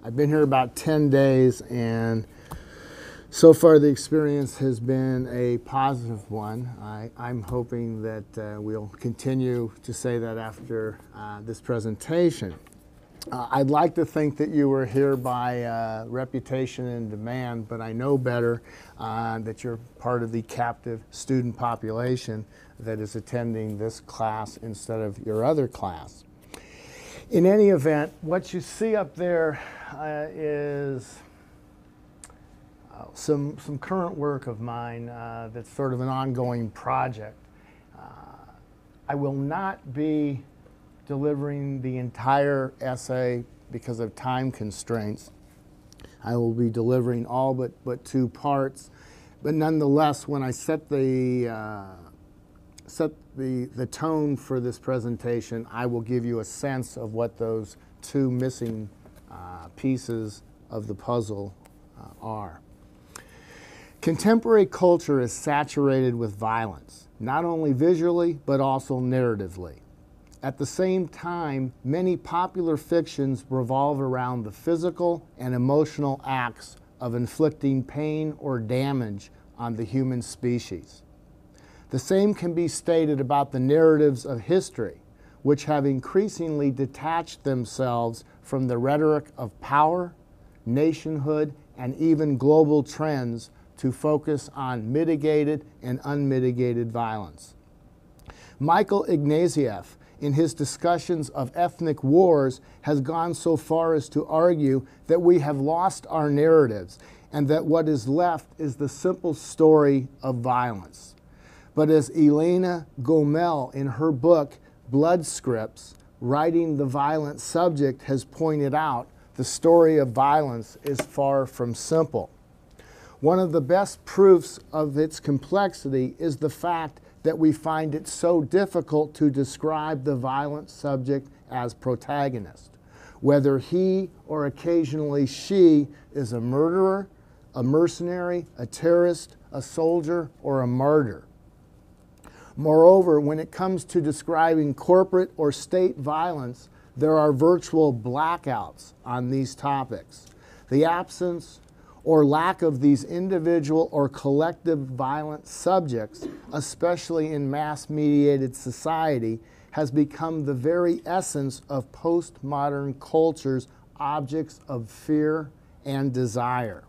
I've been here about 10 days, and so far the experience has been a positive one. I'm hoping that we'll continue to say that after this presentation. I'd like to think that you were here by reputation and demand, but I know better that you're part of the captive student population that is attending this class instead of your other class. In any event, what you see up there is some current work of mine that's sort of an ongoing project. I will not be delivering the entire essay because of time constraints. I will be delivering all but 2 parts, but nonetheless, when I set the tone for this presentation, I will give you a sense of what those 2 missing pieces of the puzzle are. Contemporary culture is saturated with violence, not only visually, but also narratively. At the same time, many popular fictions revolve around the physical and emotional acts of inflicting pain or damage on the human species. The same can be stated about the narratives of history, which have increasingly detached themselves from the rhetoric of power, nationhood, and even global trends to focus on mitigated and unmitigated violence. Michael Ignatieff, in his discussions of ethnic wars, has gone so far as to argue that we have lost our narratives and that what is left is the simple story of violence. But as Elena Gomel, in her book Blood Scripts, Writing the Violent Subject, has pointed out, the story of violence is far from simple. One of the best proofs of its complexity is the fact that we find it so difficult to describe the violent subject as protagonist, whether he or occasionally she is a murderer, a mercenary, a terrorist, a soldier, or a martyr. Moreover, when it comes to describing corporate or state violence, there are virtual blackouts on these topics. The absence or lack of these individual or collective violent subjects, especially in mass-mediated society, has become the very essence of postmodern culture's objects of fear and desire.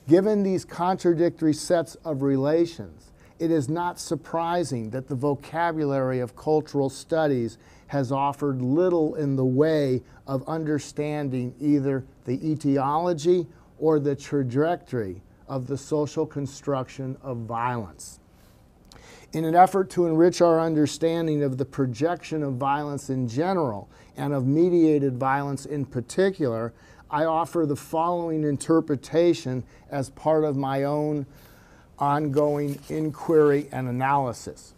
Given these contradictory sets of relations, it is not surprising that the vocabulary of cultural studies has offered little in the way of understanding either the etiology or the trajectory of the social construction of violence. In an effort to enrich our understanding of the projection of violence in general and of mediated violence in particular, I offer the following interpretation as part of my own ongoing inquiry and analysis.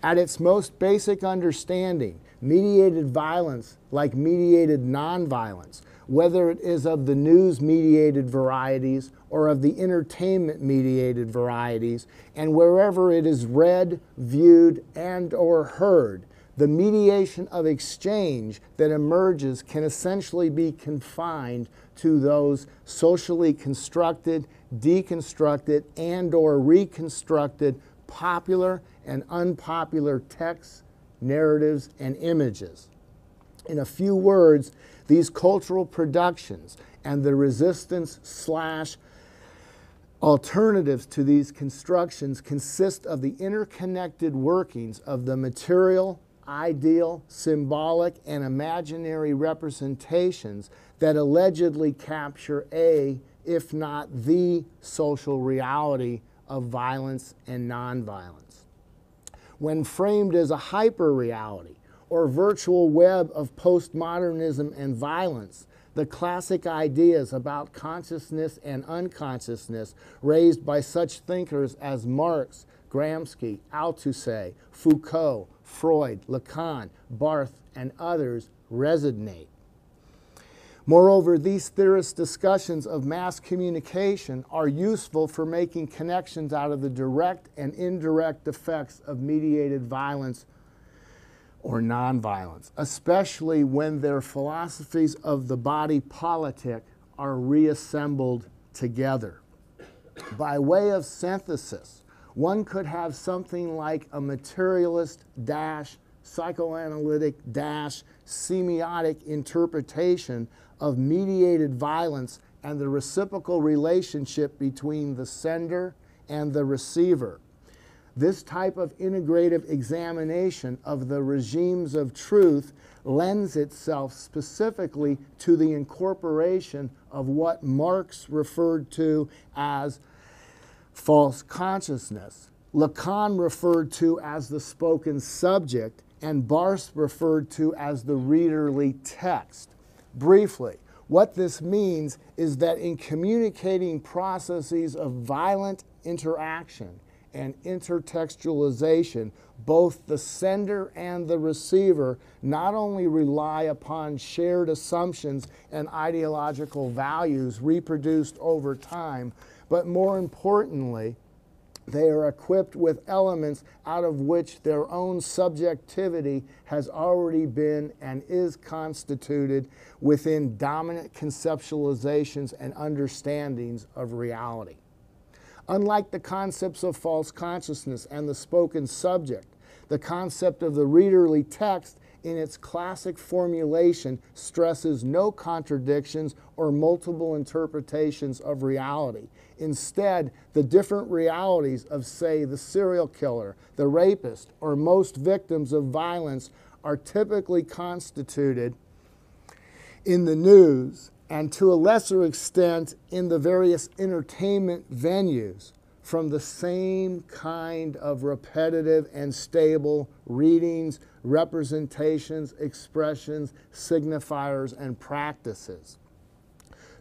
At its most basic understanding, mediated violence, like mediated nonviolence, whether it is of the news-mediated varieties or of the entertainment-mediated varieties, and wherever it is read, viewed, and or heard, the mediation of exchange that emerges can essentially be confined to those socially constructed, deconstructed, and or reconstructed popular and unpopular texts, narratives, and images. In a few words, these cultural productions and the resistance/alternatives to these constructions consist of the interconnected workings of the material, ideal, symbolic, and imaginary representations that allegedly capture a, if not the, social reality of violence and nonviolence. When framed as a hyper-reality or virtual web of postmodernism and violence, the classic ideas about consciousness and unconsciousness raised by such thinkers as Marx, Gramsci, Althusser, Foucault, Freud, Lacan, Barthes, and others resonate. Moreover, these theorist discussions of mass communication are useful for making connections out of the direct and indirect effects of mediated violence or nonviolence, especially when their philosophies of the body politic are reassembled together. By way of synthesis, one could have something like a materialist psychoanalytic semiotic interpretation of mediated violence and the reciprocal relationship between the sender and the receiver. This type of integrative examination of the regimes of truth lends itself specifically to the incorporation of what Marx referred to as false consciousness, Lacan referred to as the spoken subject, and Barth referred to as the readerly text. Briefly, what this means is that in communicating processes of violent interaction and intertextualization, both the sender and the receiver not only rely upon shared assumptions and ideological values reproduced over time, but more importantly, they are equipped with elements out of which their own subjectivity has already been and is constituted within dominant conceptualizations and understandings of reality. Unlike the concepts of false consciousness and the spoken subject, the concept of the readerly text in its classic formulation stresses no contradictions or multiple interpretations of reality. Instead, the different realities of, say, the serial killer, the rapist, or most victims of violence are typically constituted in the news and to a lesser extent in the various entertainment venues from the same kind of repetitive and stable readings, representations, expressions, signifiers, and practices.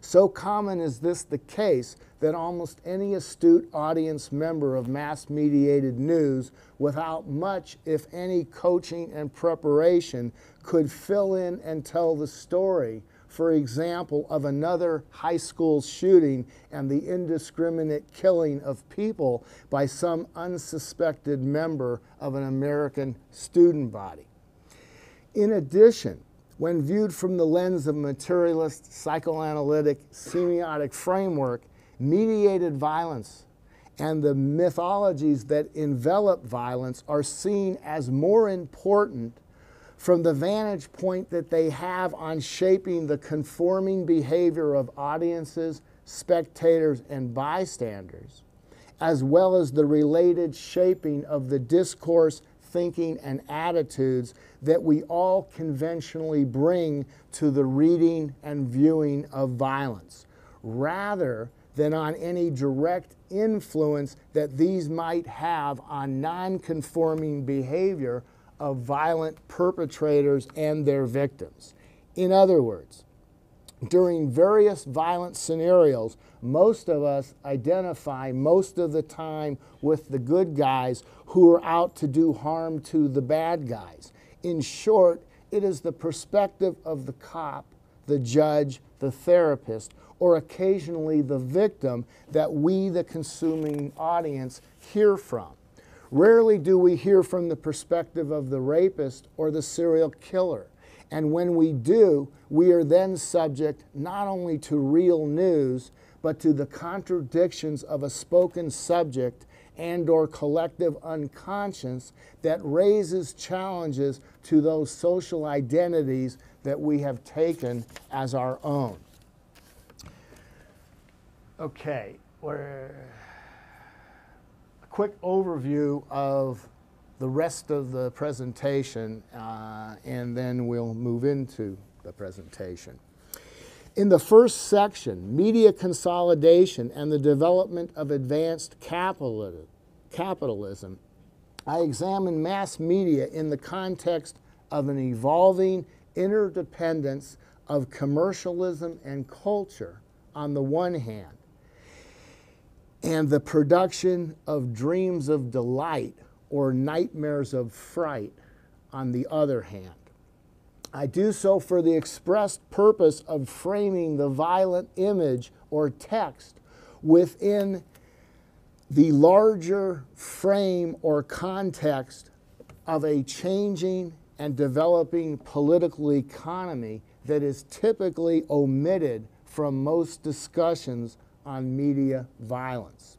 So common is this the case that almost any astute audience member of mass-mediated news, without much, if any, coaching and preparation, could fill in and tell the story, for example, of another high school shooting and the indiscriminate killing of people by some unsuspected member of an American student body. In addition, when viewed from the lens of materialist, psychoanalytic, semiotic framework, mediated violence and the mythologies that envelop violence are seen as more important from the vantage point that they have on shaping the conforming behavior of audiences, spectators, and bystanders, as well as the related shaping of the discourse, thinking, and attitudes that we all conventionally bring to the reading and viewing of violence, rather than on any direct influence that these might have on non-conforming behavior of violent perpetrators and their victims. In other words, during various violent scenarios, most of us identify most of the time with the good guys who are out to do harm to the bad guys. In short, it is the perspective of the cop, the judge, the therapist, or occasionally the victim that we, the consuming audience, hear from. Rarely do we hear from the perspective of the rapist or the serial killer. And when we do, we are then subject not only to real news, but to the contradictions of a spoken subject and or collective unconscious that raises challenges to those social identities that we have taken as our own. Okay, a quick overview of the rest of the presentation, and then we'll move into the presentation. In the first section, media consolidation and the development of advanced capitalism, I examine mass media in the context of an evolving interdependence of commercialism and culture on the one hand, and the production of dreams of delight or nightmares of fright on the other hand. I do so for the expressed purpose of framing the violent image or text within the larger frame or context of a changing and developing political economy that is typically omitted from most discussions on media violence.